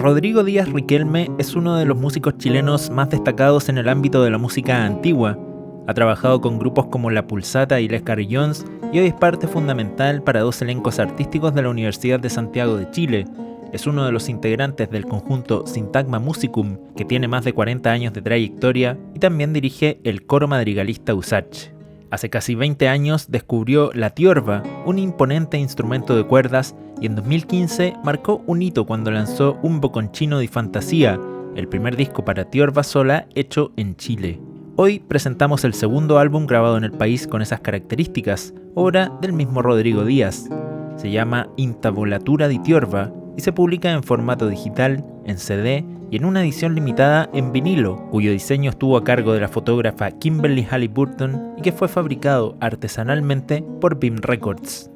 Rodrigo Díaz Riquelme es uno de los músicos chilenos más destacados en el ámbito de la música antigua. Ha trabajado con grupos como La Pulsata y Les Carillons y hoy es parte fundamental para dos elencos artísticos de la Universidad de Santiago de Chile. Es uno de los integrantes del conjunto Sintagma Musicum, que tiene más de 40 años de trayectoria, y también dirige el coro madrigalista Usach. Hace casi 20 años descubrió la tiorba, un imponente instrumento de cuerdas, y en 2015 marcó un hito cuando lanzó Un Bocconchino di Fantasía, el primer disco para tiorba sola hecho en Chile. Hoy presentamos el segundo álbum grabado en el país con esas características, obra del mismo Rodrigo Díaz. Se llama Intabolatura di Tiorba y se publica en formato digital, en CD y en una edición limitada en vinilo, cuyo diseño estuvo a cargo de la fotógrafa Kimberly Halliburton y que fue fabricado artesanalmente por BIM Records.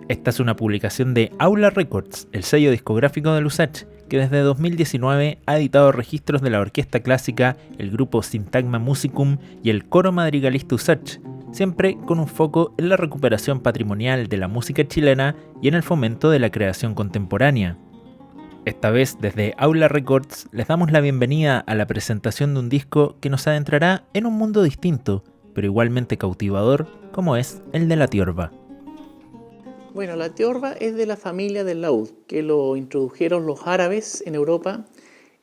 Esta es una publicación de Aula Records, el sello discográfico de Usach, que desde 2019 ha editado registros de la orquesta clásica, el grupo Sintagma Musicum y el coro madrigalista Usach, siempre con un foco en la recuperación patrimonial de la música chilena y en el fomento de la creación contemporánea. Esta vez desde Aula Records les damos la bienvenida a la presentación de un disco que nos adentrará en un mundo distinto, pero igualmente cautivador, como es el de la tiorba. Bueno, la tiorba es de la familia del laúd, que lo introdujeron los árabes en Europa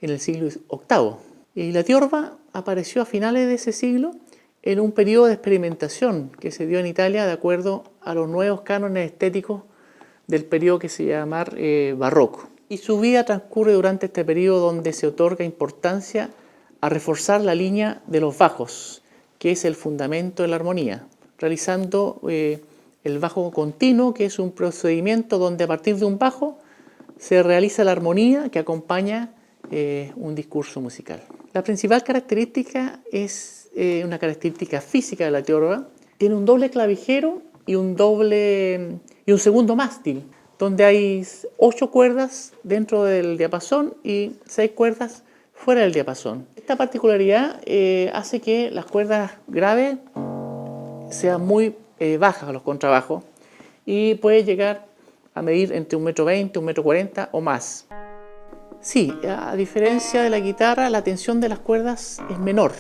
en el siglo VIII. Y la tiorba apareció a finales de ese siglo en un periodo de experimentación que se dio en Italia de acuerdo a los nuevos cánones estéticos del periodo que se llama barroco. Y su vida transcurre durante este periodo donde se otorga importancia a reforzar la línea de los bajos, que es el fundamento de la armonía, realizando el bajo continuo, que es un procedimiento donde a partir de un bajo se realiza la armonía que acompaña un discurso musical. La principal característica es una característica física de la tiorba. Tiene un doble clavijero y un segundo mástil, donde hay 8 cuerdas dentro del diapasón y 6 cuerdas fuera del diapasón. Esta particularidad hace que las cuerdas graves sean muy bajas a los contrabajos y puede llegar a medir entre 1,20 m, 1,40 m o más. Sí, a diferencia de la guitarra, la tensión de las cuerdas es menor,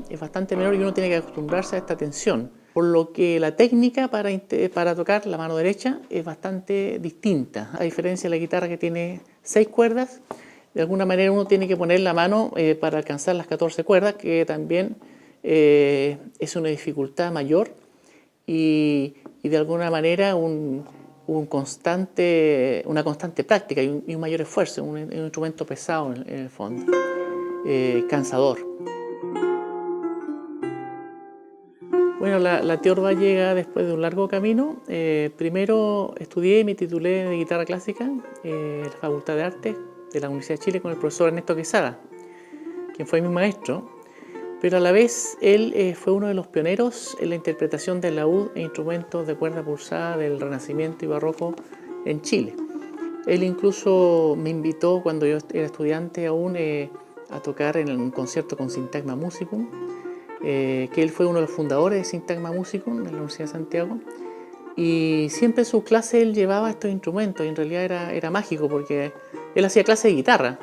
es bastante menor y uno tiene que acostumbrarse a esta tensión, por lo que la técnica para tocar la mano derecha es bastante distinta. A diferencia de la guitarra que tiene 6 cuerdas, de alguna manera uno tiene que poner la mano para alcanzar las 14 cuerdas, que también es una dificultad mayor y de alguna manera una constante práctica y un mayor esfuerzo, un instrumento pesado en el fondo, cansador. Bueno, la tiorba llega después de un largo camino. Primero estudié y me titulé de guitarra clásica en la Facultad de Artes de la Universidad de Chile con el profesor Ernesto Quesada, quien fue mi maestro, pero a la vez él fue uno de los pioneros en la interpretación del laúd e instrumentos de cuerda pulsada del Renacimiento y Barroco en Chile. Él incluso me invitó cuando yo era estudiante aún a tocar en un concierto con Sintagma Musicum, que él fue uno de los fundadores de Sintagma Musicum en la Universidad de Santiago, y siempre en sus clases él llevaba estos instrumentos y en realidad era mágico porque él hacía clases de guitarra,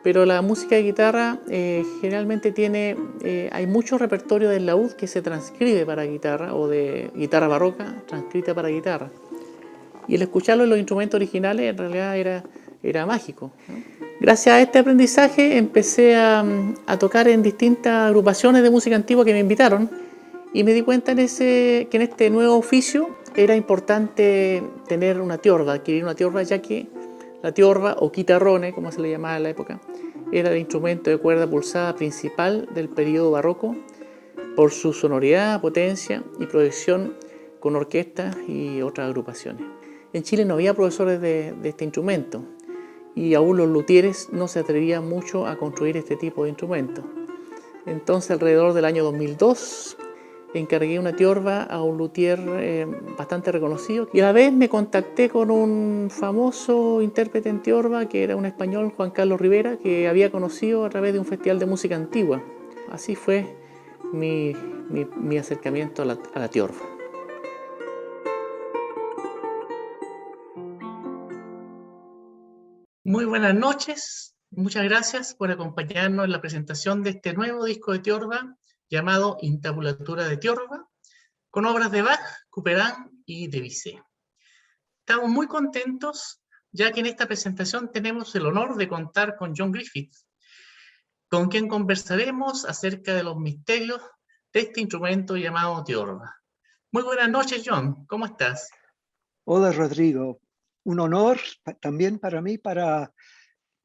pero la música de guitarra generalmente hay mucho repertorio del laúd que se transcribe para guitarra o de guitarra barroca transcrita para guitarra, y el escucharlo en los instrumentos originales en realidad era mágico, ¿no? Gracias a este aprendizaje empecé a tocar en distintas agrupaciones de música antigua que me invitaron y me di cuenta que en este nuevo oficio era importante tener una tiorba, adquirir una tiorba, ya que la tiorba o chitarrone, como se le llamaba en la época, era el instrumento de cuerda pulsada principal del periodo barroco por su sonoridad, potencia y proyección con orquestas y otras agrupaciones. En Chile no había profesores de este instrumento y aún los luthieres no se atrevían mucho a construir este tipo de instrumentos. Entonces, alrededor del año 2002, encargué una tiorba a un luthier bastante reconocido y a la vez me contacté con un famoso intérprete en tiorba que era un español, Juan Carlos Rivera, que había conocido a través de un festival de música antigua. Así fue mi acercamiento a la tiorba. Muy buenas noches, muchas gracias por acompañarnos en la presentación de este nuevo disco de Tiorba llamado Intabulatura de Tiorba, con obras de Bach, Couperin y Debussy. Estamos muy contentos ya que en esta presentación tenemos el honor de contar con John Griffith, con quien conversaremos acerca de los misterios de este instrumento llamado Tiorba. Muy buenas noches, John. ¿Cómo estás? Hola, Rodrigo. Un honor también para mí para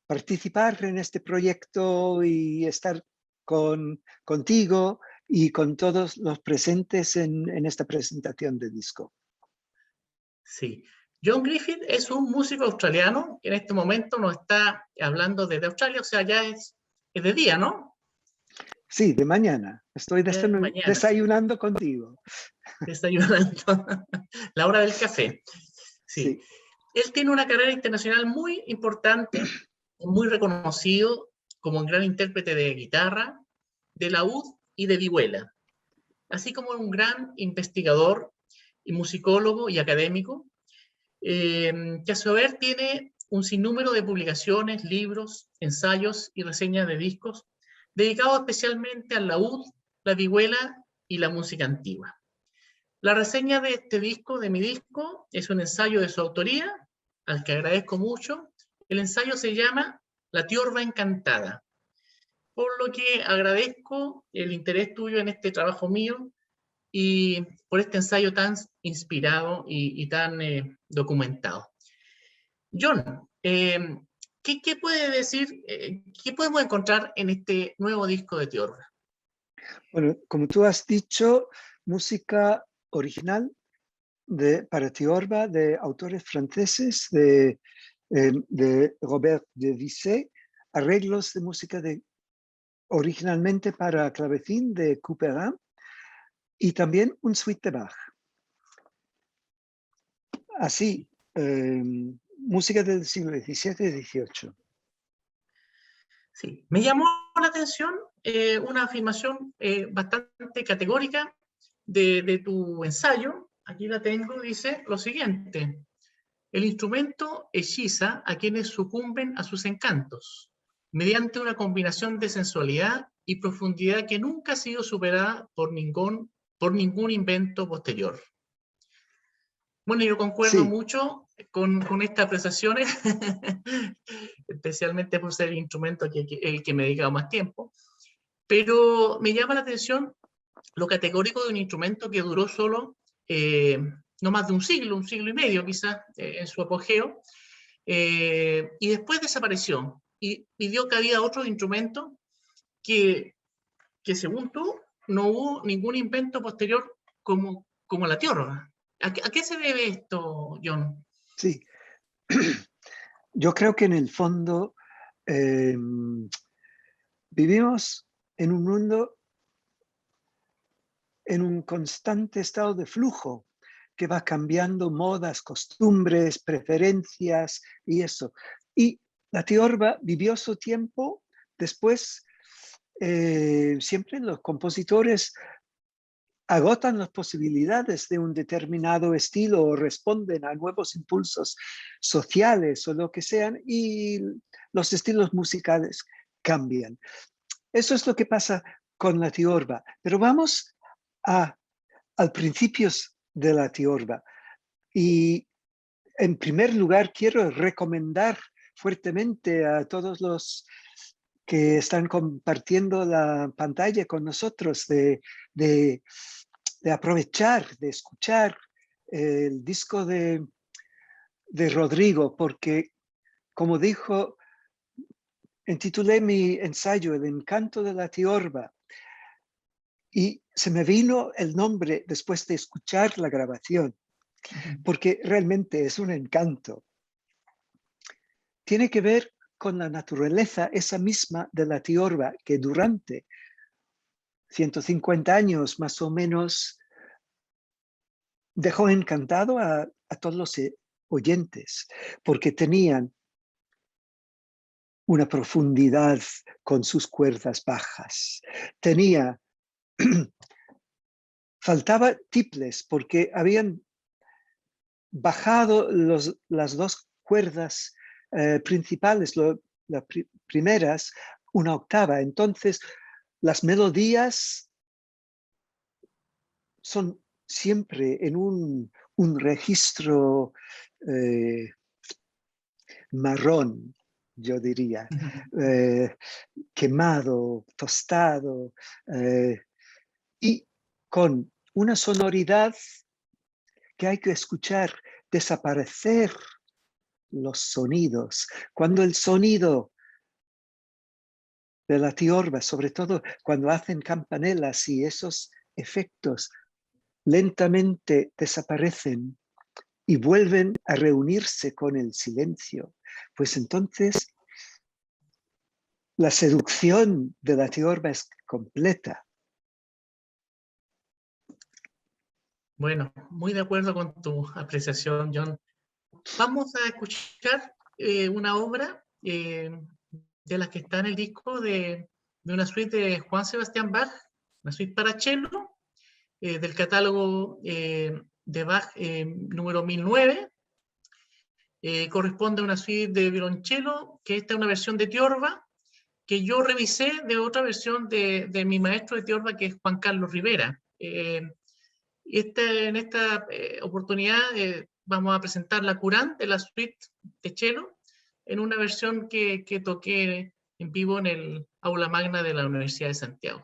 participar en este proyecto y estar contigo y con todos los presentes en esta presentación de disco. Sí. John Griffith es un músico australiano que en este momento nos está hablando desde Australia, o sea, ya es de día, ¿no? Sí, de mañana. Estoy Mañana, desayunando contigo. Desayunando. La hora del café. Sí. Sí. Él tiene una carrera internacional muy importante, muy reconocido como un gran intérprete de guitarra, de laúd y de vihuela, así como un gran investigador y musicólogo y académico, que a su haber tiene un sinnúmero de publicaciones, libros, ensayos y reseñas de discos dedicados especialmente al laúd, la vihuela y la música antigua. La reseña de este disco, de mi disco, es un ensayo de su autoría, al que agradezco mucho. El ensayo se llama La Tiorba Encantada, por lo que agradezco el interés tuyo en este trabajo mío y por este ensayo tan inspirado y tan documentado. John, ¿qué puede decir, qué podemos encontrar en este nuevo disco de Tiorba? Bueno, como tú has dicho, música original para Tiorba de autores franceses, de Robert Debussy, arreglos de música originalmente para clavecín de Couperin y también un suite de Bach. Así, música del siglo XVII y XVIII. Sí, me llamó la atención una afirmación bastante categórica de tu ensayo. Aquí la tengo, dice lo siguiente: el instrumento hechiza a quienes sucumben a sus encantos, mediante una combinación de sensualidad y profundidad que nunca ha sido superada por ningún invento posterior. Bueno, yo concuerdo Sí. mucho con estas apreciaciones, especialmente por ser el instrumento el que me he dedicado más tiempo, pero me llama la atención lo categórico de un instrumento que duró solo no más de un siglo y medio quizás, en su apogeo, y después desapareció y dio cabida a otros instrumentos que según tú no hubo ningún invento posterior como la tiorba. ¿A qué se debe esto, John? Sí, yo creo que en el fondo vivimos en un mundo en un constante estado de flujo que va cambiando modas, costumbres, preferencias y eso. Y la tiorba vivió su tiempo, después siempre los compositores agotan las posibilidades de un determinado estilo o responden a nuevos impulsos sociales o lo que sean y los estilos musicales cambian. Eso es lo que pasa con la tiorba. Pero vamos al principios de la tiorba. Y en primer lugar quiero recomendar fuertemente a todos los que están compartiendo la pantalla con nosotros de aprovechar, de escuchar el disco de Rodrigo, porque como dijo, intitulé mi ensayo El encanto de la tiorba, y se me vino el nombre después de escuchar la grabación, porque realmente es un encanto. Tiene que ver con la naturaleza esa misma de la tiorba, que durante 150 años más o menos dejó encantado a todos los oyentes, porque tenían una profundidad con sus cuerdas bajas. Faltaba tiples porque habían bajado las dos cuerdas principales, primeras una octava. Entonces, las melodías son siempre en un registro marrón, yo diría, quemado, tostado, y con una sonoridad que hay que escuchar desaparecer los sonidos. Cuando el sonido de la tiorba, sobre todo cuando hacen campanelas y esos efectos lentamente desaparecen y vuelven a reunirse con el silencio, pues entonces la seducción de la tiorba es completa. Bueno, muy de acuerdo con tu apreciación, John. Vamos a escuchar una obra de las que está en el disco de una suite de Juan Sebastián Bach, una suite para cello, del catálogo de Bach número 1009. Corresponde a una suite de violonchelo, que esta es una versión de tiorba, que yo revisé de otra versión de mi maestro de tiorba, que es Juan Carlos Rivera. En esta oportunidad vamos a presentar la Courante de la suite de cello en una versión que toqué en vivo en el aula magna de la Universidad de Santiago.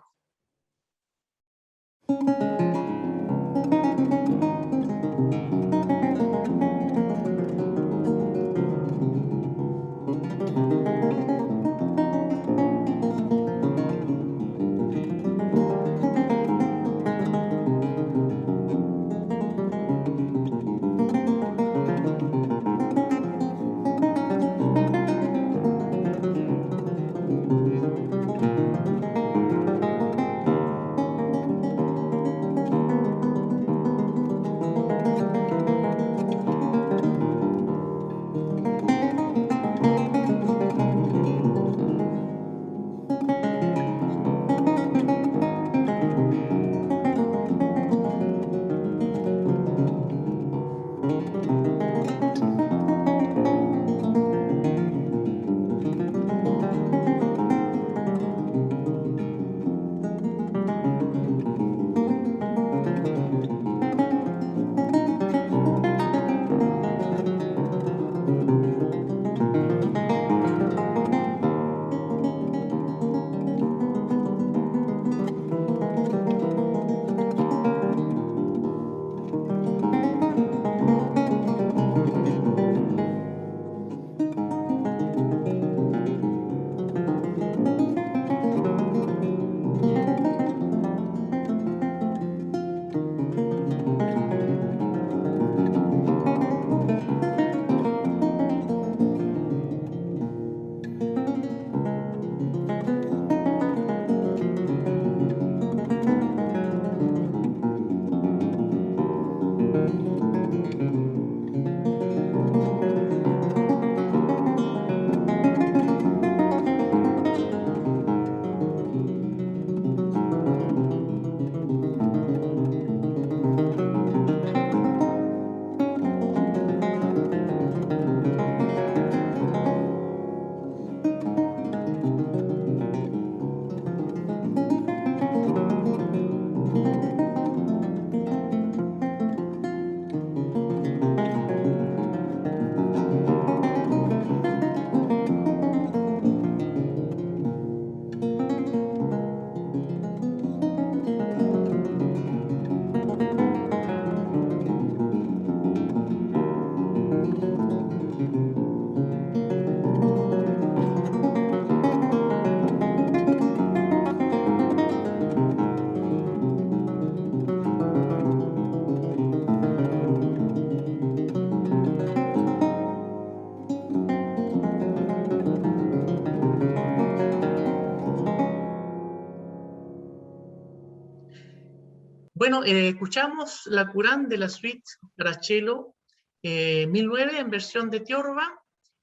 Bueno, escuchamos la Courante de la suite para cello 1009 en versión de tiorba,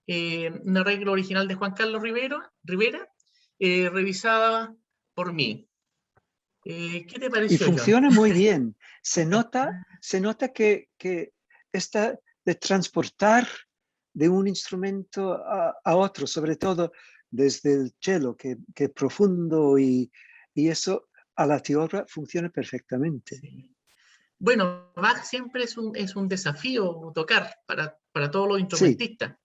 un arreglo original de Juan Carlos Rivera, revisada por mí. ¿Qué te pareció, Y funciona John? muy bien. Se nota que está de transportar de un instrumento a otro, sobre todo desde el cello, que es profundo y eso a la tiorba funciona perfectamente. Sí. Bueno, Bach siempre es un desafío tocar para todos los Sí, instrumentistas.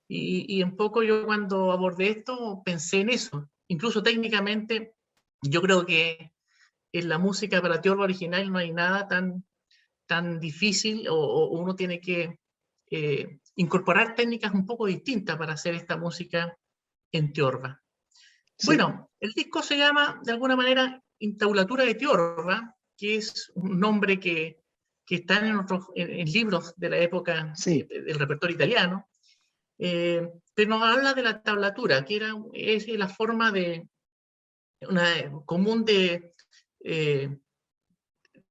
Y un poco yo cuando abordé esto pensé en eso. Incluso técnicamente, yo creo que en la música para tiorba original no hay nada tan difícil o uno tiene que incorporar técnicas un poco distintas para hacer esta música en tiorba. sí, Bueno, el disco se llama de alguna manera Intaulatura de Tiorba, que es un nombre que está en libros de la época sí, del repertorio italiano, pero nos habla de la tablatura, que es la forma común eh,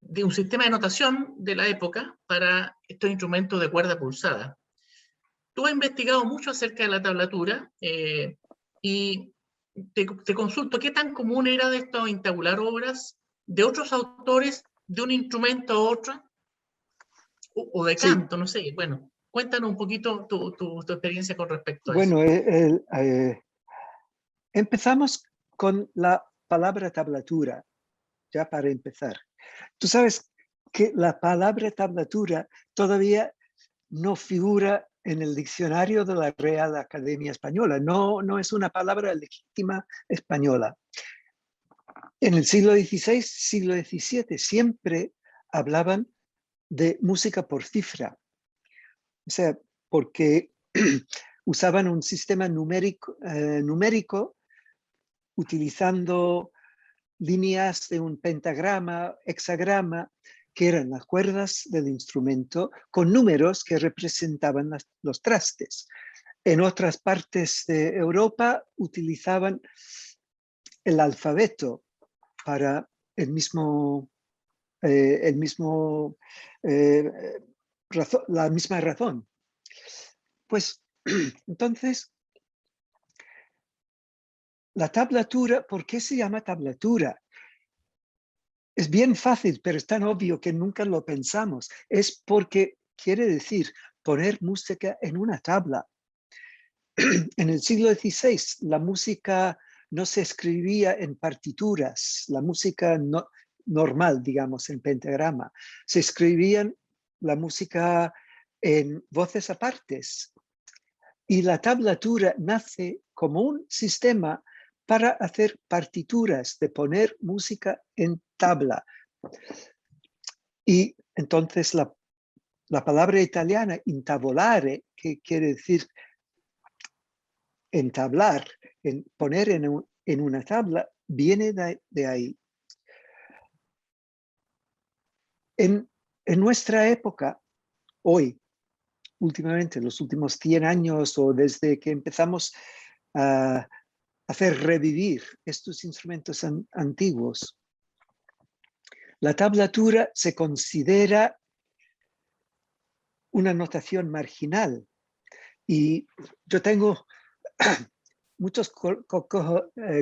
de un sistema de notación de la época para estos instrumentos de cuerda pulsada. Tú has investigado mucho acerca de la tablatura y te consulto, ¿qué tan común era de esto intabular obras de otros autores de un instrumento a otro o de sí. canto? No sé, bueno, cuéntanos un poquito tu experiencia con respecto a eso. Bueno, empezamos con la palabra tablatura, ya para empezar. Tú sabes que la palabra tablatura todavía no figura en el diccionario de la Real Academia Española, no es una palabra legítima española. En el siglo XVI, siglo XVII, siempre hablaban de música por cifra, o sea, porque usaban un sistema numérico utilizando líneas de un pentagrama, hexagrama, que eran las cuerdas del instrumento, con números que representaban los trastes. En otras partes de Europa utilizaban el alfabeto para el mismo, eh, la misma razón. Pues entonces, la tablatura, ¿por qué se llama tablatura? Es bien fácil, pero es tan obvio que nunca lo pensamos. Es porque quiere decir poner música en una tabla. En el siglo XVI, la música no se escribía en partituras, la música normal, digamos, en pentagrama. Se escribían la música en voces apartes. Y la tablatura nace como un sistema para hacer partituras, de poner música en tabla. Y entonces la palabra italiana intavolare, que quiere decir entablar, poner en una tabla, viene de ahí. En nuestra época, hoy, últimamente, los últimos 100 años o desde que empezamos a hacer revivir estos instrumentos antiguos, la tablatura se considera una notación marginal. Y yo tengo muchos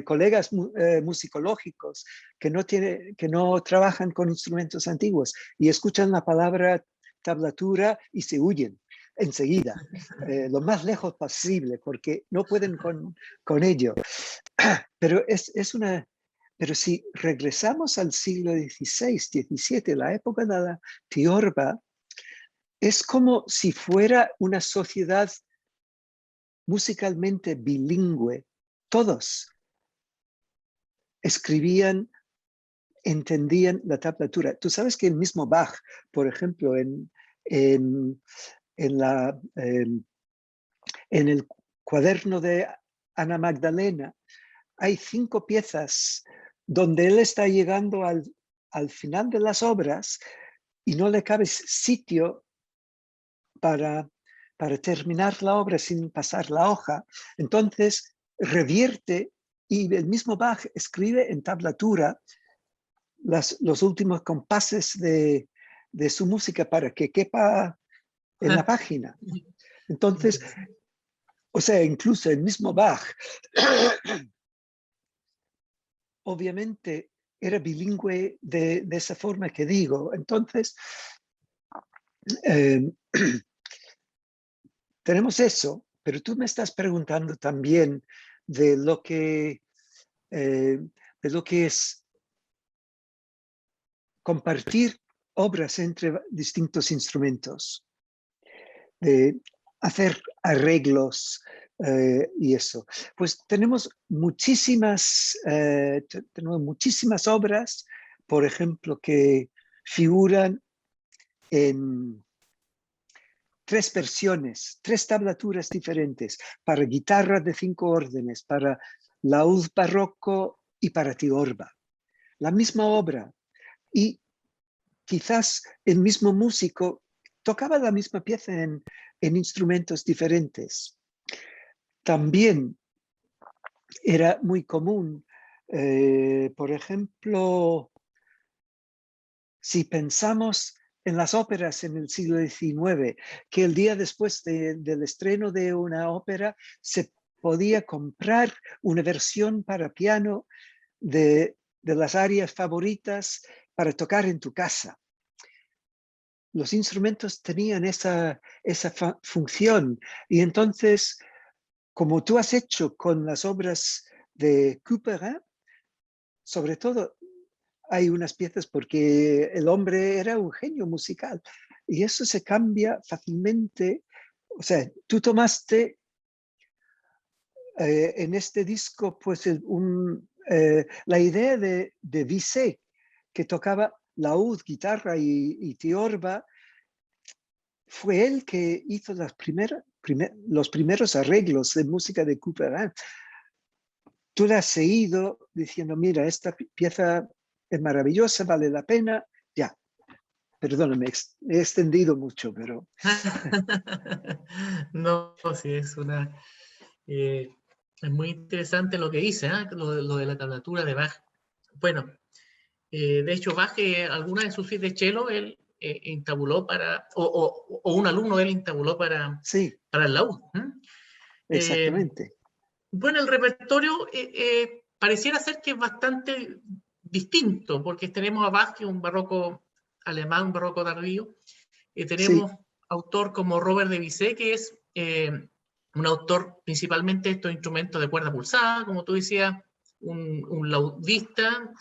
colegas musicológicos que no trabajan con instrumentos antiguos y escuchan la palabra tablatura y se huyen enseguida, lo más lejos posible, porque no pueden con ello. Pero pero si regresamos al siglo XVI, XVII, la época de la tiorba, es como si fuera una sociedad musicalmente bilingüe. Todos escribían, entendían la tablatura. Tú sabes que el mismo Bach, por ejemplo, en, en el cuaderno de Ana Magdalena, hay 5 piezas donde él está llegando al final de las obras y no le cabe sitio para terminar la obra sin pasar la hoja. Entonces revierte y el mismo Bach escribe en tablatura los últimos compases de su música para que quepa en la página. Entonces, o sea, incluso el mismo Bach, obviamente era bilingüe de esa forma que digo. Entonces, tenemos eso, pero tú me estás preguntando también de lo que es compartir obras entre distintos instrumentos, de hacer arreglos y eso. Pues tenemos muchísimas obras, por ejemplo, que figuran en 3 versiones, 3 tablaturas diferentes, para guitarra de 5 órdenes, para laúd barroco y para tiorba. La misma obra, y quizás el mismo músico tocaba la misma pieza en instrumentos diferentes. También era muy común, por ejemplo, si pensamos en las óperas en el siglo XIX, que el día después del estreno de una ópera se podía comprar una versión para piano de las arias favoritas para tocar en tu casa. Los instrumentos tenían esa función, y entonces, como tú has hecho con las obras de Couperin, sobre todo hay unas piezas porque el hombre era un genio musical, y eso se cambia fácilmente. O sea, tú tomaste en este disco pues la idea de Bizet, que tocaba laúd, guitarra y tiorba. Fue él que hizo los primeros arreglos de música de Couperin. Tú la has seguido diciendo, mira, esta pieza es maravillosa, vale la pena. Ya, perdóname, he extendido mucho, pero... No, sí, es muy interesante lo que dice, ¿eh? Lo de la tablatura de Bach. Bueno, de hecho, Bach, alguna de sus suites de cello, él entabuló o un alumno de él entabuló Sí, para el laúd. exactamente. Bueno, el repertorio pareciera ser que es bastante distinto, porque tenemos a Bach, que es un barroco alemán, un barroco tardío. Sí, Tenemos autor como Robert de Bizet, que es un autor principalmente de estos instrumentos de cuerda pulsada, como tú decías, un laudista,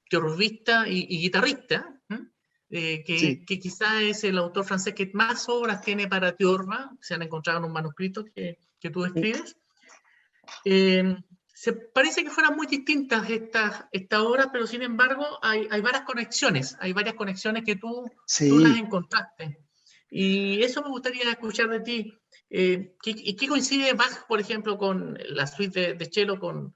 teorbista y guitarrista, sí. que quizá es el autor francés que más obras tiene para teorba, se han encontrado en un manuscrito que tú escribes. Se parece que fueran muy distintas estas obras, pero sin embargo hay varias conexiones que tú las Sí. encontraste. Y eso me gustaría escuchar de ti. ¿Qué coincide Bach, por ejemplo, con la suite de cello, con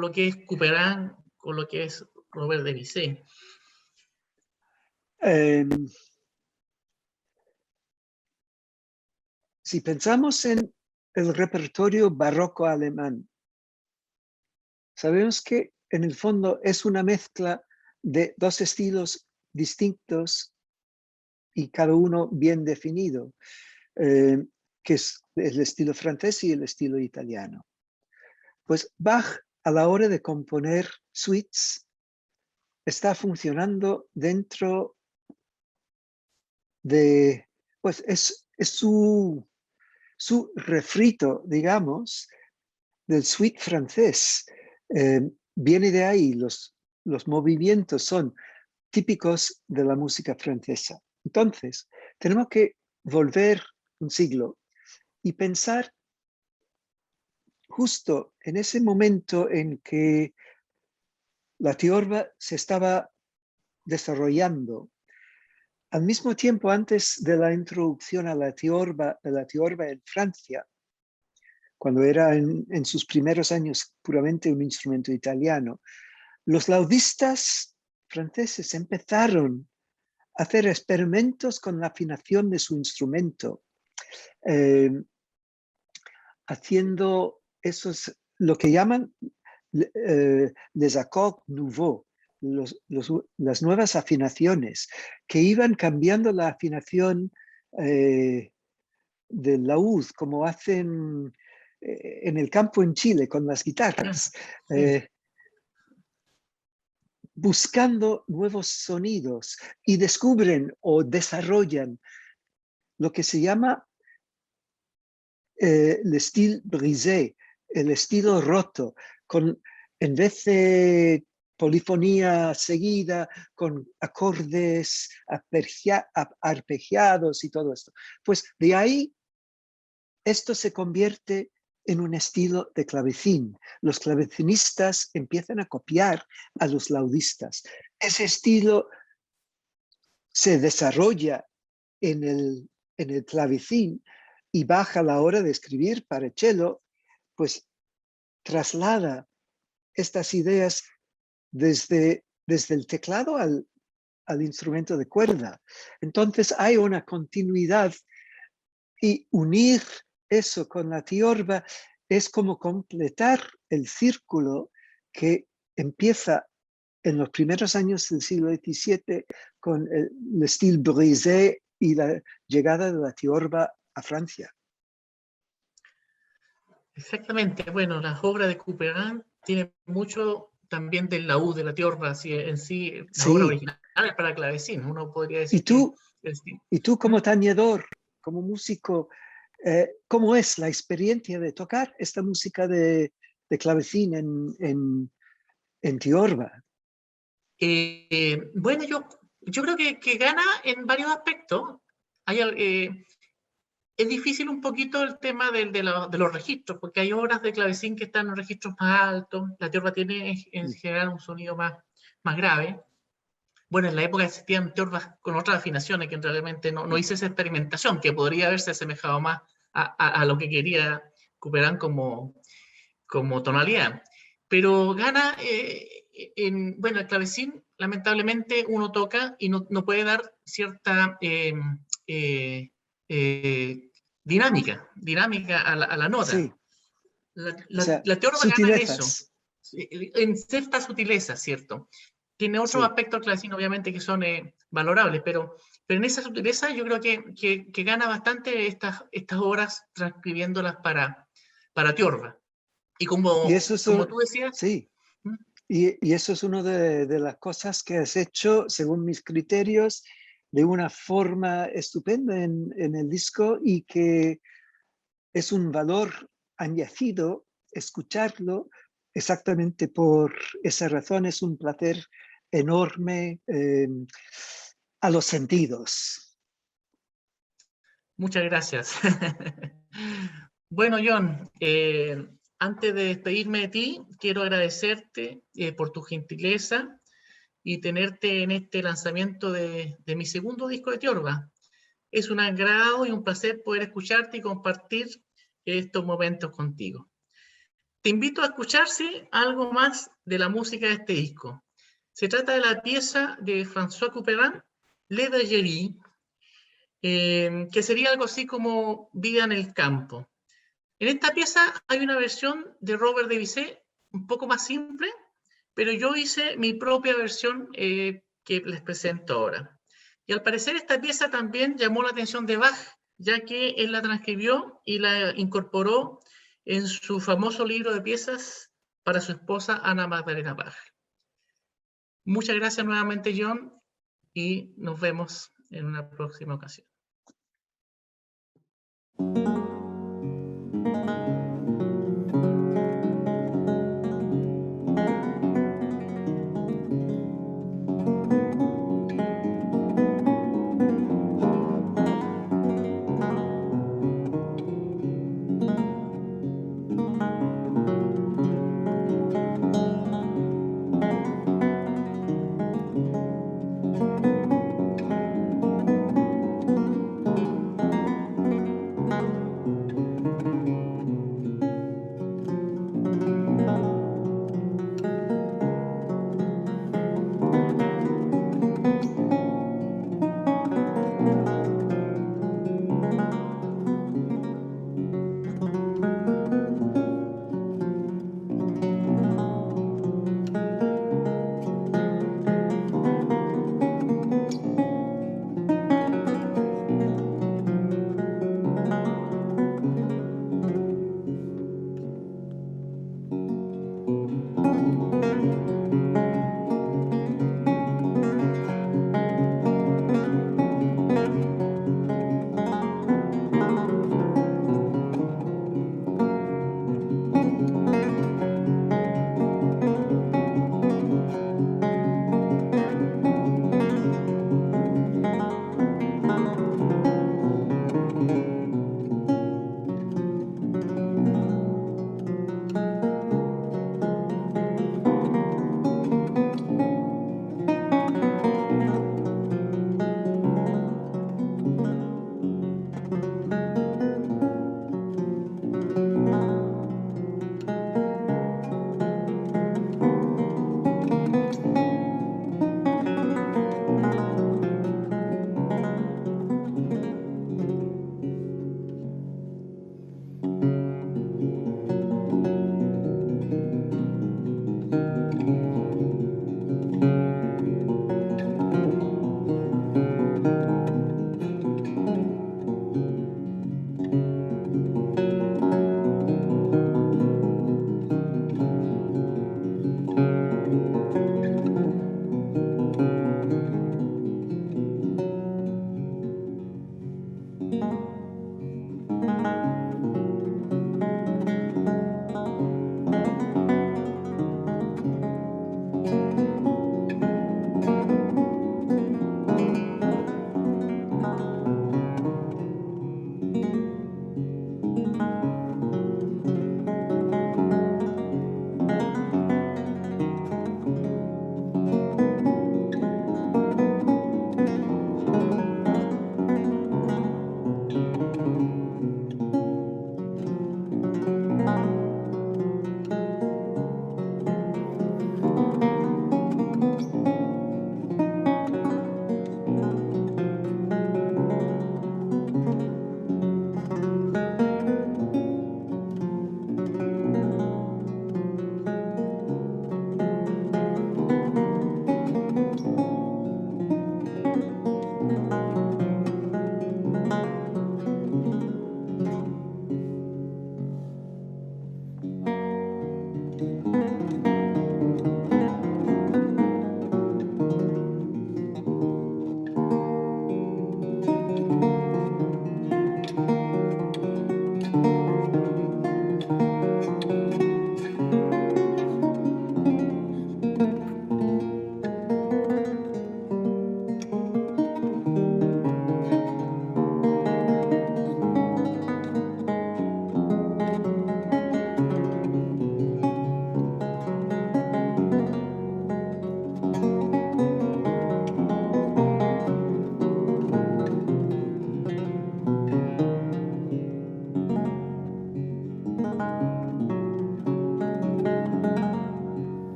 lo que es Couperin, con lo que es Robert de Bizet? Si pensamos en el repertorio barroco alemán, sabemos que en el fondo es una mezcla de 2 estilos distintos y cada uno bien definido, que es el estilo francés y el estilo italiano. Pues Bach, a la hora de componer suites, está funcionando dentro de, pues es su refrito, digamos, del suite francés. Viene de ahí, los movimientos son típicos de la música francesa. Entonces, tenemos que volver un siglo y pensar justo en ese momento en que la tiorba se estaba desarrollando. Al mismo tiempo, antes de la introducción a la tiorba en Francia, cuando era en sus primeros años puramente un instrumento italiano, los laudistas franceses empezaron a hacer experimentos con la afinación de su instrumento, haciendo lo que llaman les accords nouveaux, las nuevas afinaciones, que iban cambiando la afinación del laúd, como hacen en el campo en Chile con las guitarras, Sí. buscando nuevos sonidos, y descubren o desarrollan lo que se llama el estilo brisé, el estilo roto, en vez de polifonía seguida, con acordes arpegiados y todo esto. Pues de ahí esto se convierte en un estilo de clavecín. Los clavecinistas empiezan a copiar a los laudistas. Ese estilo se desarrolla en el clavecín y baja a la hora de escribir para cello, pues traslada estas ideas desde el teclado al instrumento de cuerda. Entonces hay una continuidad y unir eso con la tiorba es como completar el círculo que empieza en los primeros años del siglo XVII con el estilo brisé y la llegada de la tiorba a Francia. Exactamente. Bueno, las obras de Couperin tienen mucho también del laúd, de la tiorba, en sí, las obras originales para clavecín. Uno podría decir ¿Y tú como tañedor, como músico, cómo es la experiencia de tocar esta música de clavecín en tiorba? Bueno, yo creo que gana en varios aspectos. Es difícil un poquito el tema de los registros, porque hay obras de clavecín que están en registros más altos. La tiorba tiene en general un sonido más grave. Bueno, en la época existían tiorбas con otras afinaciones que realmente no hice esa experimentación, que podría haberse asemejado más a lo que quería Couperin como tonalidad. Pero gana, bueno, el clavecín, lamentablemente, uno toca y no puede dar cierta dinámica a la nota. Sí. La tiorba gana eso, en cierta sutileza, ¿cierto? Tiene otros aspectos del clavecín, obviamente, que son valorables, pero en esa sutileza yo creo que gana bastante estas obras transcribiéndolas para tiorba. Y como tú decías... Sí, y eso es una de las cosas que has hecho, según mis criterios, de una forma estupenda en el disco y que es un valor añadido escucharlo exactamente por esa razón. Es un placer enorme a los sentidos. Muchas gracias. Bueno, John, antes de despedirme de ti, quiero agradecerte por tu gentileza y tenerte en este lanzamiento de mi segundo disco de tiorba. Es un agrado y un placer poder escucharte y compartir estos momentos contigo. Te invito a escucharse algo más de la música de este disco. Se trata de la pieza de François Couperin, Le Bergerie, que sería algo así como Vida en el campo. En esta pieza hay una versión de Robert de Bizet un poco más simple, pero yo hice mi propia versión que les presento ahora. Y al parecer esta pieza también llamó la atención de Bach, ya que él la transcribió y la incorporó en su famoso libro de piezas para su esposa Ana Magdalena Bach. Muchas gracias nuevamente, John, y nos vemos en una próxima ocasión.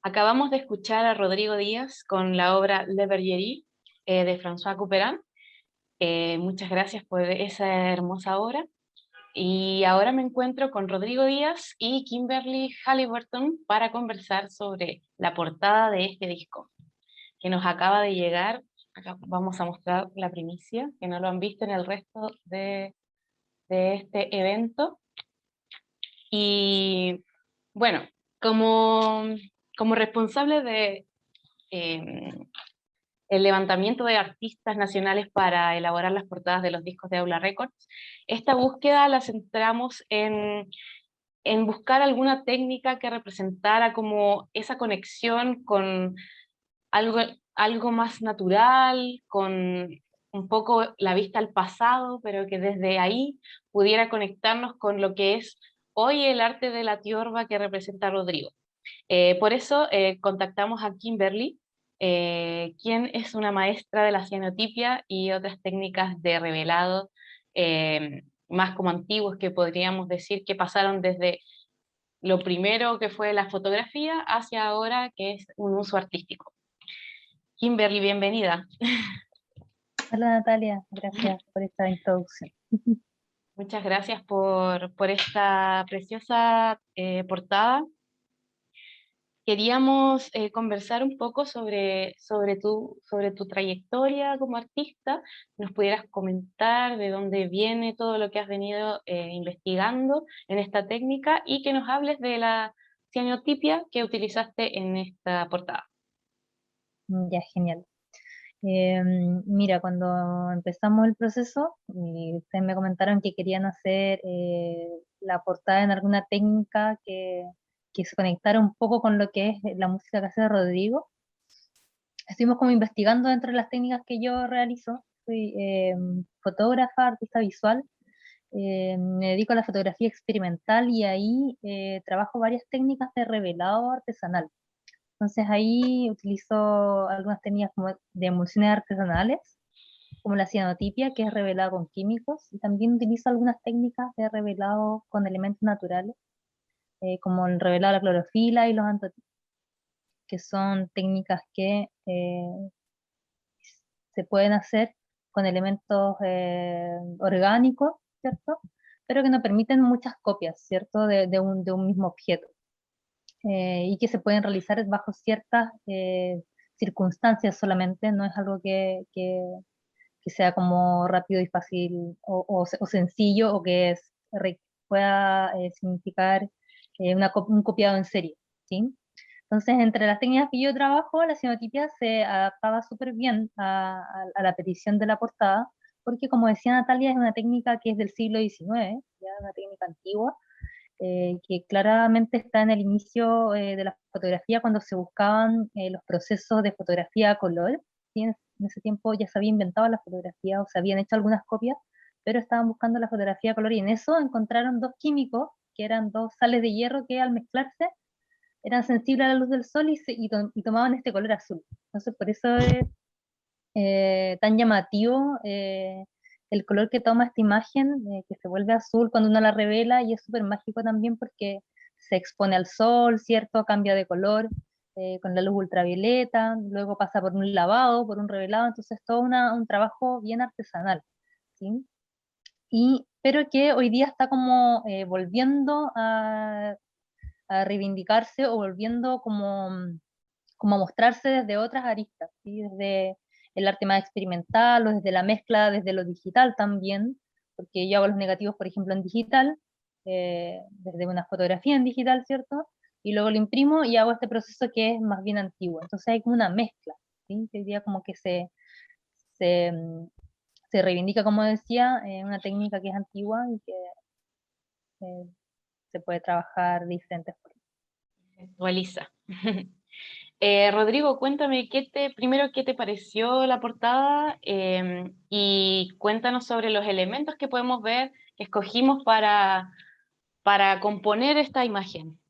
Acabamos de escuchar a Rodrigo Díaz con la obra Le Bergerie de François Couperin. Muchas gracias por esa hermosa obra. Y ahora me encuentro con Rodrigo Díaz y Kimberly Halliburton para conversar sobre la portada de este disco, que nos acaba de llegar. Acá vamos a mostrar la primicia, que no lo han visto en el resto de este evento. Y bueno, como responsable de el levantamiento de artistas nacionales para elaborar las portadas de los discos de Aula Records, esta búsqueda la centramos en buscar alguna técnica que representara como esa conexión con algo más natural, con un poco la vista al pasado, pero que desde ahí pudiera conectarnos con lo que es hoy el arte de la tiorba que representa Rodrigo. Por eso contactamos a Kimberly, quien es una maestra de la cianotipia y otras técnicas de revelado, más como antiguos, que podríamos decir que pasaron desde lo primero que fue la fotografía hacia ahora que es un uso artístico. Kimberly, bienvenida. Hola Natalia, gracias por esta introducción. Muchas gracias por esta preciosa portada. Queríamos conversar un poco sobre tu trayectoria como artista. Nos pudieras comentar de dónde viene todo lo que has venido investigando en esta técnica y que nos hables de la cianotipia que utilizaste en esta portada. Ya, genial. Mira, cuando empezamos el proceso, y ustedes me comentaron que querían hacer la portada en alguna técnica que se conectara un poco con lo que es la música que hace Rodrigo. Estuvimos como investigando dentro de las técnicas que yo realizo. Soy fotógrafa, artista visual, me dedico a la fotografía experimental y ahí trabajo varias técnicas de revelado artesanal. Entonces ahí utilizo algunas técnicas como de emulsiones artesanales, como la cianotipia, que es revelado con químicos, y también utilizo algunas técnicas de revelado con elementos naturales, como el revelado de la clorofila y los antotipos, que son técnicas que se pueden hacer con elementos orgánicos, ¿cierto? Pero que no permiten muchas copias, ¿cierto? De un mismo objeto. Y que se pueden realizar bajo ciertas circunstancias solamente, no es algo que sea como rápido y fácil o sencillo o que pueda significar un copiado en serie, ¿sí? Entonces, entre las técnicas que yo trabajo, la cianotipia se adaptaba súper bien a la petición de la portada, porque como decía Natalia, es una técnica que es del siglo XIX, ya una técnica antigua, que claramente está en el inicio de la fotografía cuando se buscaban los procesos de fotografía a color. ¿Sí? En ese tiempo ya se había inventado la fotografía o se habían hecho algunas copias, pero estaban buscando la fotografía a color y en eso encontraron dos químicos, que eran dos sales de hierro que al mezclarse eran sensibles a la luz del sol y tomaban este color azul. Entonces por eso es tan llamativo el color que toma esta imagen, que se vuelve azul cuando uno la revela, y es súper mágico también porque se expone al sol, ¿cierto? Cambia de color con la luz ultravioleta, luego pasa por un lavado, por un revelado, entonces todo un trabajo bien artesanal, ¿sí? Pero que hoy día está como volviendo a reivindicarse o volviendo como a mostrarse desde otras aristas, ¿sí? Desde el arte más experimental o desde la mezcla, desde lo digital también, porque yo hago los negativos, por ejemplo, en digital, desde una fotografía en digital, ¿cierto? Y luego lo imprimo y hago este proceso que es más bien antiguo. Entonces hay como una mezcla, ¿sí? Que hoy día como que se, se reivindica, como decía, una técnica que es antigua y que se puede trabajar de diferentes formas. Actualiza. Rodrigo, cuéntame primero qué te pareció la portada y cuéntanos sobre los elementos que podemos ver que escogimos para componer esta imagen.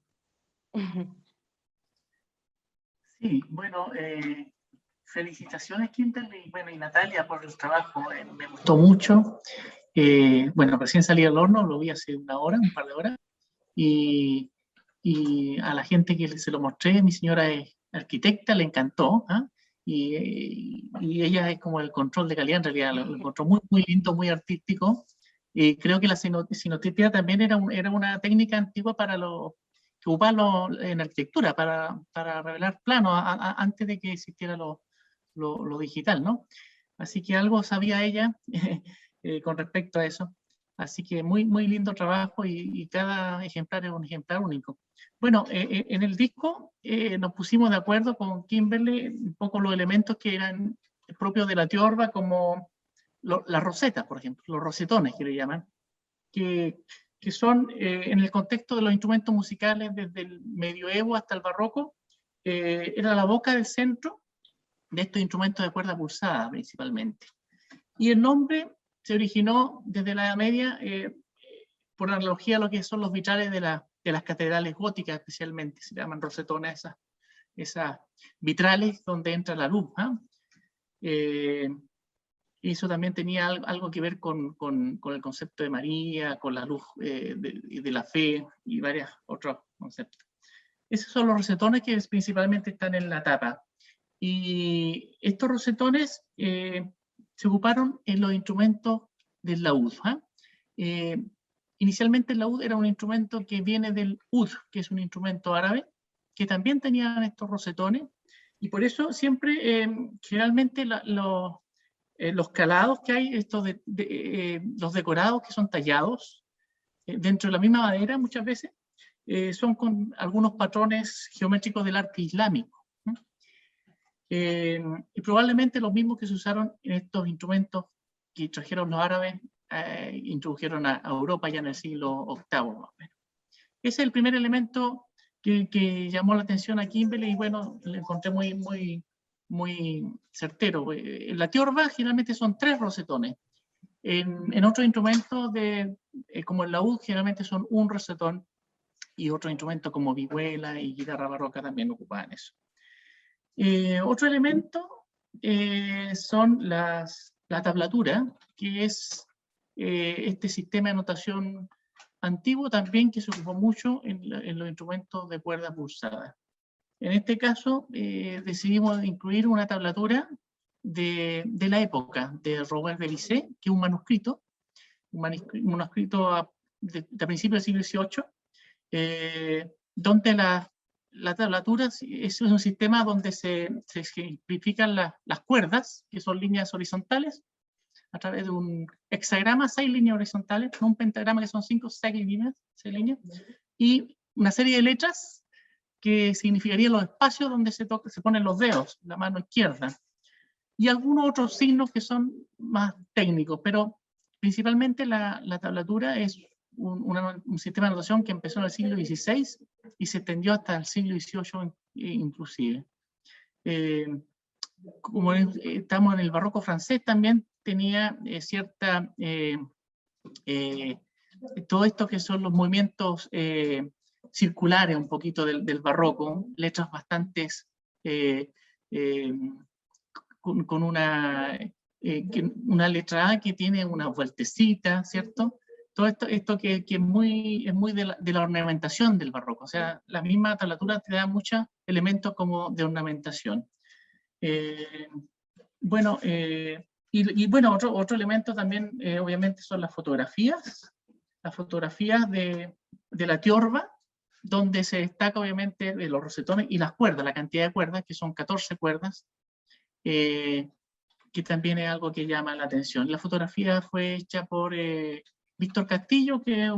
Sí, bueno, felicitaciones Kimberly y Natalia por el trabajo, me gustó mucho. Bueno, recién salí del horno, lo vi hace una hora, un par de horas, y y a la gente que se lo mostré, mi señora es arquitecta, le encantó, ¿ah? Y ella es como el control de calidad, en realidad lo encontró muy, muy lindo, muy artístico. Y creo que la sinotipia también era una técnica antigua para que ocupaban en arquitectura, para revelar planos antes de que existiera lo digital, ¿no? Así que algo sabía ella con respecto a eso. Así que muy, muy lindo trabajo y cada ejemplar es un ejemplar único. Bueno, en el disco nos pusimos de acuerdo con Kimberly un poco los elementos que eran propios de la tiorba, como las rosetas, por ejemplo, los rosetones que le llaman, que son en el contexto de los instrumentos musicales desde el medioevo hasta el barroco, era la boca del centro de estos instrumentos de cuerda pulsada principalmente. Y el nombre se originó desde la Edad Media por analogía a lo que son los vitrales de las catedrales góticas, especialmente, se llaman rosetones esas vitrales donde entra la luz. Y eso también tenía algo que ver con el concepto de María, con la luz de la fe y varios otros conceptos. Esos son los rosetones que principalmente están en la tapa. Y estos rosetones se ocuparon en los instrumentos del laúd. Inicialmente el laúd era un instrumento que viene del ud, que es un instrumento árabe, que también tenían estos rosetones, y por eso siempre, generalmente los calados que hay, los decorados que son tallados dentro de la misma madera muchas veces, son con algunos patrones geométricos del arte islámico. Y probablemente los mismos que se usaron en estos instrumentos que trajeron los árabes, introdujeron a Europa ya en el siglo VIII, más o menos. Ese es el primer elemento que llamó la atención a Kimberly, y bueno, lo encontré muy, muy, muy certero. En la tiorba generalmente son 3 rosetones. En otros instrumentos, como el laúd, generalmente son un rosetón, y otros instrumentos como vihuela y guitarra barroca también ocupaban eso. Otro elemento son la tablatura, que es este sistema de notación antiguo también que se ocupó mucho en los instrumentos de cuerda pulsada. En este caso decidimos incluir una tablatura de la época de Robert de Bizet, que es un manuscrito de principios del siglo XVIII, donde la tablatura es un sistema donde se ejemplifican las cuerdas, que son líneas horizontales, a través de un hexagrama, 6 líneas horizontales, no un pentagrama que son 5, 6 líneas, y una serie de letras que significarían los espacios donde se ponen los dedos, la mano izquierda, y algunos otros signos que son más técnicos, pero principalmente la tablatura es un sistema de notación que empezó en el siglo XVI y se extendió hasta el siglo XVIII inclusive. Como estamos en el barroco francés, también tenía cierta... todo esto que son los movimientos circulares un poquito del barroco, letras bastante con una letra A que tiene una vueltecita, ¿cierto? Todo esto que es muy de la ornamentación del barroco, o sea, la misma tablatura te da muchos elementos como de ornamentación. Bueno, otro elemento también, obviamente, son las fotografías de la tiorba, donde se destaca, obviamente, de los rosetones y las cuerdas, la cantidad de cuerdas, que son 14 cuerdas, que también es algo que llama la atención. La fotografía fue hecha por Víctor Castillo, que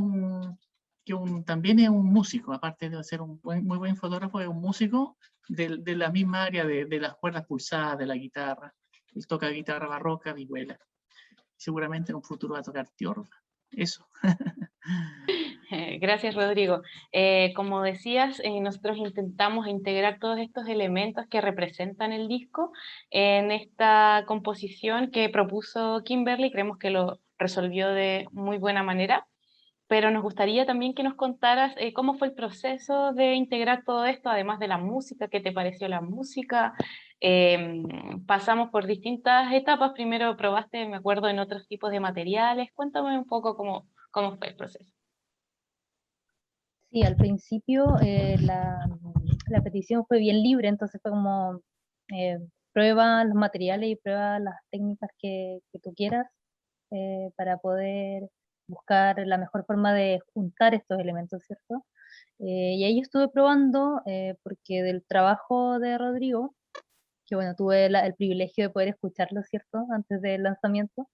también es un músico, aparte de ser un muy buen fotógrafo, es un músico de la misma área de las cuerdas pulsadas, de la guitarra. Él toca guitarra barroca, vihuela. Seguramente en un futuro va a tocar tiorba. Eso. Gracias, Rodrigo. Como decías, nosotros intentamos integrar todos estos elementos que representan el disco en esta composición que propuso Kimberly. Creemos que lo resolvió de muy buena manera, pero nos gustaría también que nos contaras cómo fue el proceso de integrar todo esto, además de la música. ¿Qué te pareció la música? Pasamos por distintas etapas. Primero probaste, me acuerdo, en otros tipos de materiales. Cuéntame un poco cómo fue el proceso. Sí, al principio la petición fue bien libre, entonces fue como eh, prueba los materiales y prueba las técnicas que tú quieras para poder buscar la mejor forma de juntar estos elementos, ¿cierto? Y ahí estuve probando, porque del trabajo de Rodrigo, que bueno, tuve el privilegio de poder escucharlo, ¿cierto? Antes del lanzamiento.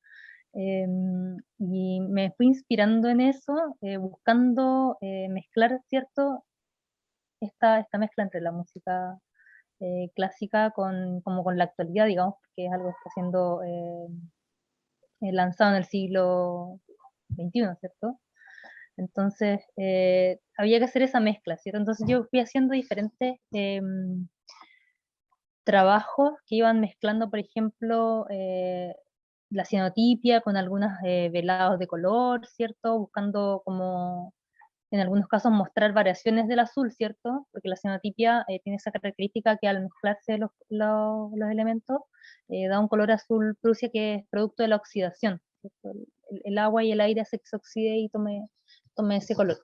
Y me fui inspirando en eso, buscando mezclar, ¿cierto? Esta mezcla entre la música clásica como con la actualidad, digamos, porque es algo que está siendo lanzado en el siglo XXI, ¿cierto? Entonces, había que hacer esa mezcla, ¿cierto? Entonces yo fui haciendo diferentes trabajos que iban mezclando, por ejemplo, la cianotipia con algunos velados de color, ¿cierto? Buscando como, en algunos casos, mostrar variaciones del azul, ¿cierto? Porque la cianotipia tiene esa característica que al mezclarse los elementos, da un color azul prusia que es producto de la oxidación, ¿cierto? El agua y el aire hace que se oxide y tome ese color.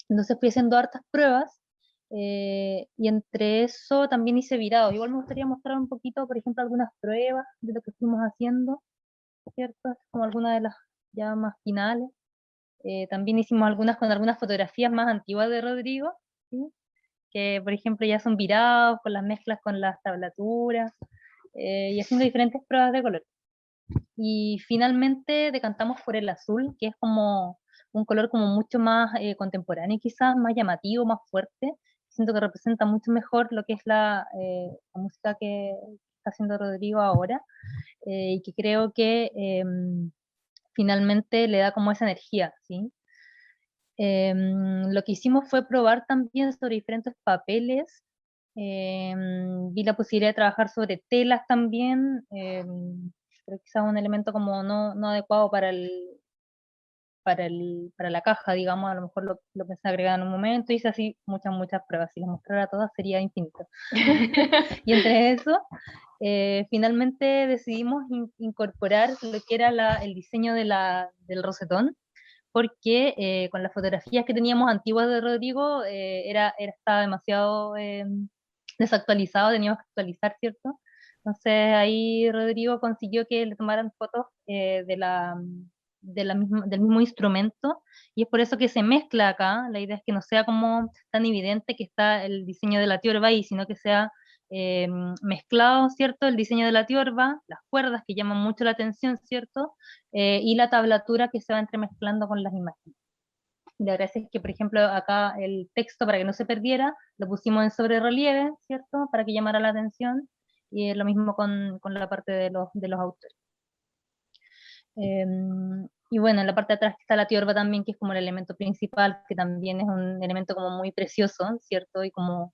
Entonces fui haciendo hartas pruebas, y entre eso también hice virados. Igual me gustaría mostrar un poquito, por ejemplo, algunas pruebas de lo que fuimos haciendo, ¿cierto? Como algunas de las ya más finales. También hicimos algunas con algunas fotografías más antiguas de Rodrigo, ¿sí? Que por ejemplo ya son virados, con las mezclas con las tablaturas, y haciendo diferentes pruebas de color. Y finalmente decantamos por el azul, que es como un color como mucho más contemporáneo, quizás más llamativo, más fuerte. Siento que representa mucho mejor lo que es la música que está haciendo Rodrigo ahora, y que creo que finalmente le da como esa energía, ¿sí? Lo que hicimos fue probar también sobre diferentes papeles. Vi la posibilidad de trabajar sobre telas también, pero quizás un elemento como no adecuado para la caja, digamos. A lo mejor lo pensé agregar en un momento, hice así muchas pruebas. Si las mostrara todas sería infinito. Y entre eso, finalmente decidimos incorporar lo que era el diseño del rosetón, porque con las fotografías que teníamos antiguas de Rodrigo estaba demasiado desactualizado, teníamos que actualizar, ¿cierto? Entonces ahí Rodrigo consiguió que le tomaran fotos del mismo instrumento, y es por eso que se mezcla acá. La idea es que no sea como tan evidente que está el diseño de la tiorba ahí, sino que sea mezclado, ¿cierto? El diseño de la tiorba, las cuerdas que llaman mucho la atención, ¿cierto? Y la tablatura que se va entremezclando con las imágenes. La gracia es que, por ejemplo, acá el texto, para que no se perdiera, lo pusimos en sobre relieve, ¿cierto? Para que llamara la atención, y lo mismo con la parte de los autores. Y bueno, en la parte de atrás está la tiorba también, que es como el elemento principal, que también es un elemento como muy precioso, ¿cierto? Y como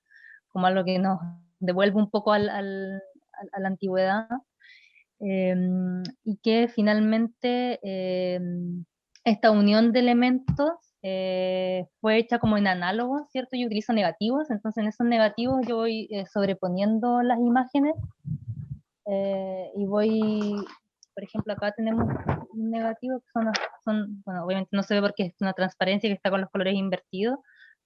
algo que nos devuelve un poco a la antigüedad. Y que finalmente esta unión de elementos fue hecha como en análogo, ¿cierto? Yo utilizo negativos, entonces en esos negativos yo voy sobreponiendo las imágenes, y voy, por ejemplo, acá tenemos un negativo que bueno, obviamente no se ve porque es una transparencia que está con los colores invertidos,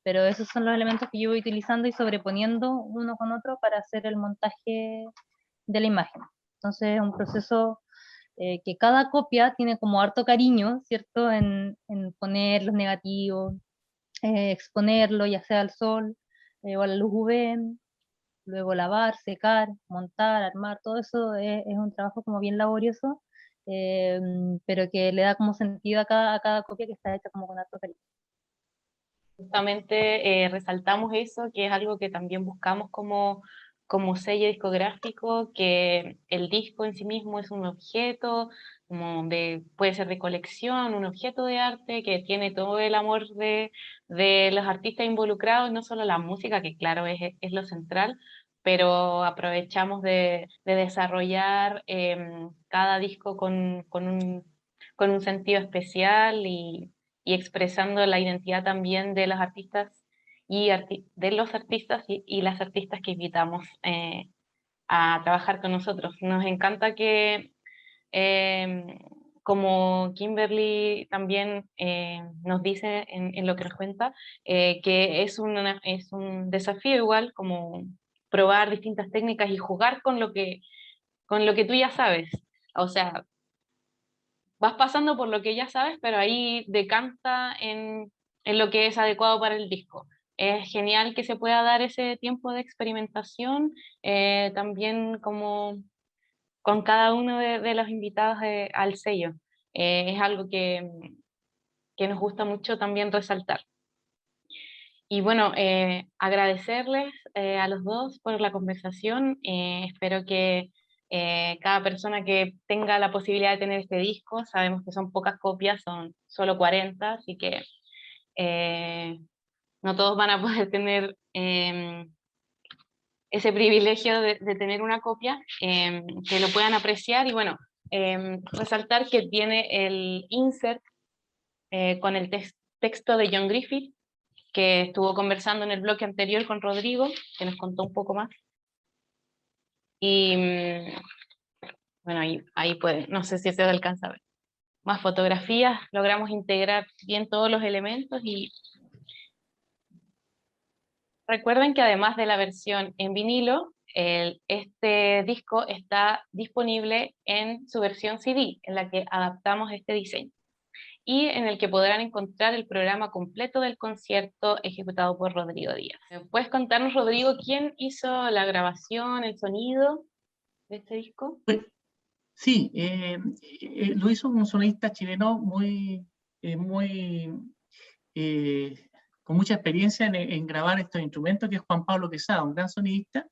pero esos son los elementos que yo voy utilizando y sobreponiendo uno con otro para hacer el montaje de la imagen. Entonces es un proceso que cada copia tiene como harto cariño, ¿cierto? En poner los negativos, exponerlo ya sea al sol o a la luz UV, luego lavar, secar, montar, armar, todo eso es un trabajo como bien laborioso, eh, pero que le da como sentido a cada copia, que está hecha como con harto cariño. Justamente resaltamos eso, que es algo que también buscamos como sello discográfico, que el disco en sí mismo es un objeto, puede ser de colección, un objeto de arte que tiene todo el amor de los artistas involucrados, no solo la música, que claro es lo central, pero aprovechamos de desarrollar cada disco con un sentido especial y expresando la identidad también de los artistas y las artistas que invitamos a trabajar con nosotros. Nos encanta que como Kimberly también nos dice en lo que nos cuenta, que es un desafío igual como probar distintas técnicas y jugar con lo que tú ya sabes. O sea, vas pasando por lo que ya sabes, pero ahí decanta en lo que es adecuado para el disco. Es genial que se pueda dar ese tiempo de experimentación, también como con cada uno de los invitados al sello. Es algo que nos gusta mucho también resaltar. Y bueno, agradecerles a los dos por la conversación. Espero que cada persona que tenga la posibilidad de tener este disco, sabemos que son pocas copias, son solo 40, así que no todos van a poder tener ese privilegio de tener una copia, que lo puedan apreciar y bueno, resaltar que tiene el insert con el texto de John Griffith, que estuvo conversando en el bloque anterior con Rodrigo, que nos contó un poco más. Y bueno, ahí puede, no sé si se alcanza a ver. Más fotografías, logramos integrar bien todos los elementos y recuerden que además de la versión en vinilo, este disco está disponible en su versión CD, en la que adaptamos este diseño, y en el que podrán encontrar el programa completo del concierto ejecutado por Rodrigo Díaz. ¿Puedes contarnos, Rodrigo, quién hizo la grabación, el sonido de este disco? Pues, sí, lo hizo un sonidista chileno con mucha experiencia en grabar estos instrumentos, que es Juan Pablo Quesada, un gran sonidista,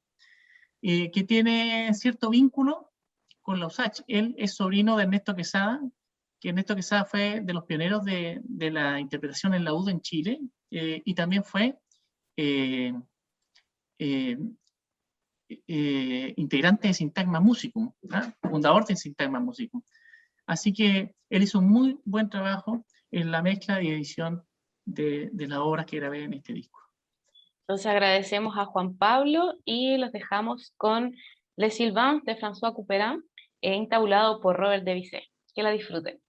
que tiene cierto vínculo con la USACH. Él es sobrino de Ernesto Quesada, que Ernesto Quesada fue de los pioneros de la interpretación en laúd en Chile, y también fue integrante de Sintagma Musicum, fundador de Sintagma Musicum. Así que él hizo un muy buen trabajo en la mezcla y edición de las obras que grabé en este disco. Entonces agradecemos a Juan Pablo y los dejamos con Les Sylvains de François Couperin, entabulado por Robert Debussy. Que la disfruten.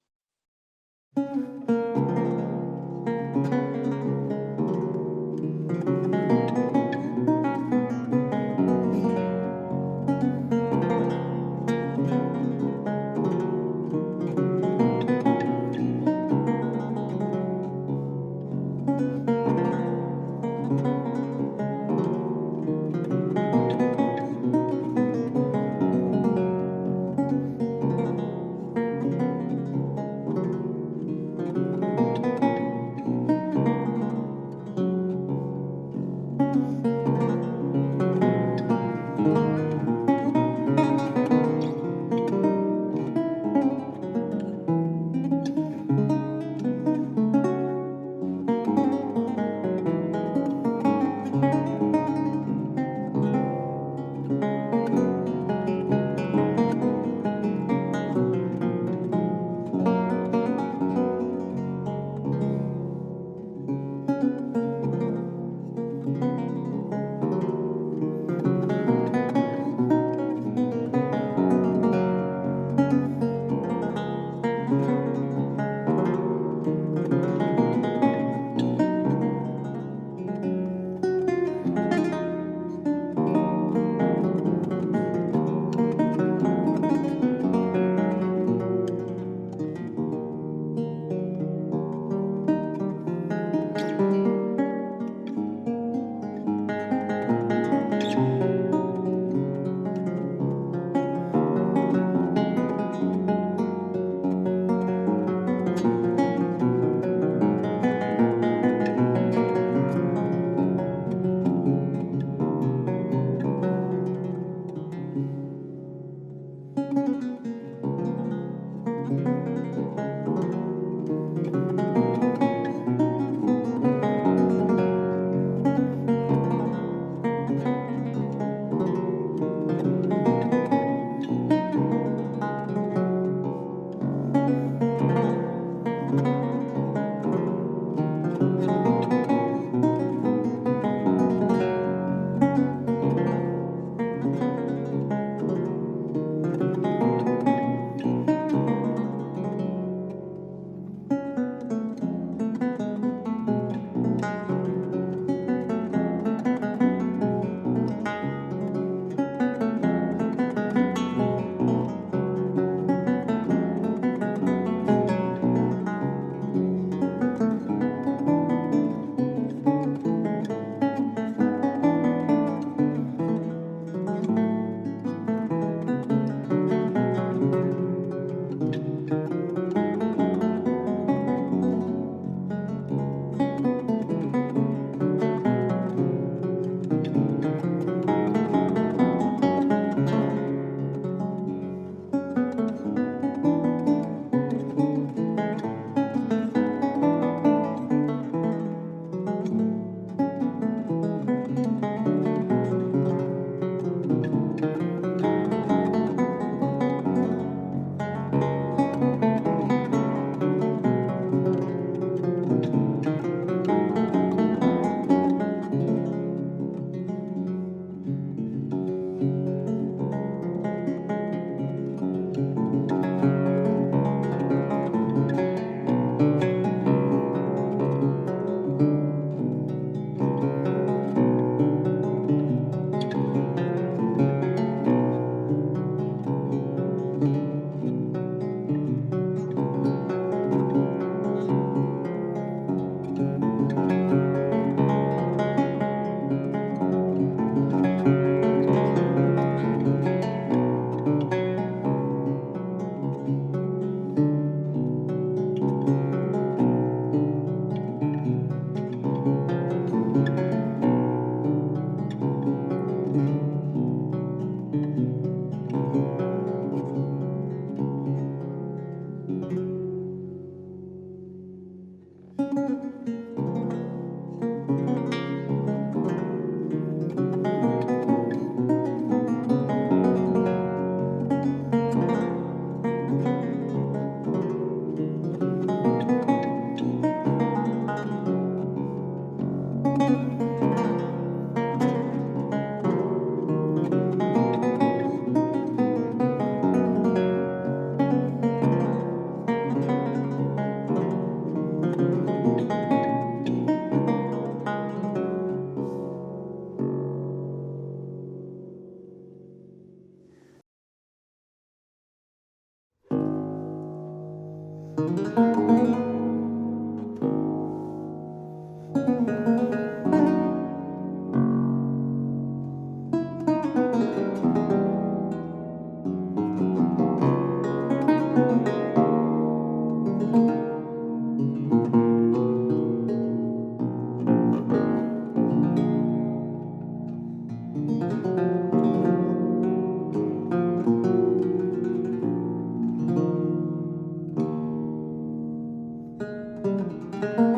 Chao.